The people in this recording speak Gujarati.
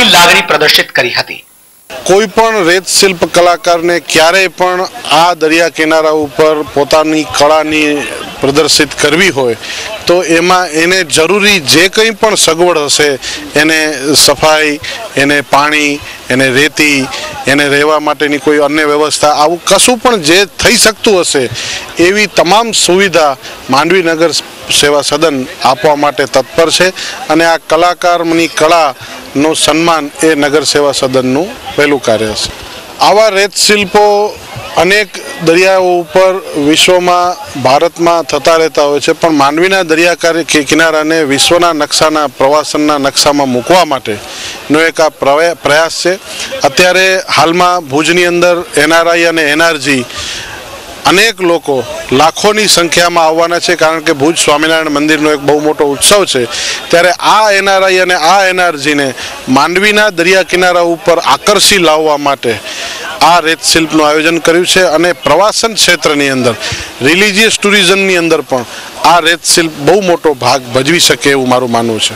પોતાની લાગણી પ્રદર્શિત કરી હતી। કોઈ પણ રેત શિલ્પ કલાકારને ક્યારેય પણ આ દરિયા કિનારા ઉપર પોતાની કળાની પ્રદર્શિત કરવી હોય તો એમાં એને જરૂરી જે કંઈ પણ સગવડ હશે, એને સફાઈ, એને પાણી, એને રેતી, એને રહેવા માટેની કોઈ અન્ય વ્યવસ્થા, આવું કશું પણ જે થઈ શકતું હશે એવી તમામ સુવિધા માંડવી નગર સેવા સદન આપવા માટે તત્પર છે અને આ કલાકારની કળાનું સન્માન એ નગર સેવા સદનનું પહેલું કાર્ય છે। આવા રેત શિલ્પો અનેક દરિયાઓ ઉપર વિશ્વમાં, ભારતમાં થતા રહેતા હોય છે, પણ માંડવીના દરિયા કિનારાને વિશ્વના નકશાના, પ્રવાસનના નકશામાં મૂકવા માટેનો એક આ પ્રયાસ છે। અત્યારે હાલમાં ભુજની અંદર NRI અને NRG અનેક લોકો લાખોની સંખ્યામાં આવવાના છે, કારણ કે ભુજ સ્વામિનારાયણ મંદિરનો એક બહુ મોટો ઉત્સવ છે। ત્યારે આ NRI અને આ NRGને માંડવીના દરિયા કિનારા ઉપર આકર્ષી લાવવા માટે આ રેત શિલ્પનું આયોજન કર્યું છે અને પ્રવાસન ક્ષેત્રની અંદર, રિલિજિયસ ટુરિઝમની અંદર પણ આ રેત શિલ્પ બહુ મોટો ભાગ ભજવી શકે એવું મારું માનવું છે।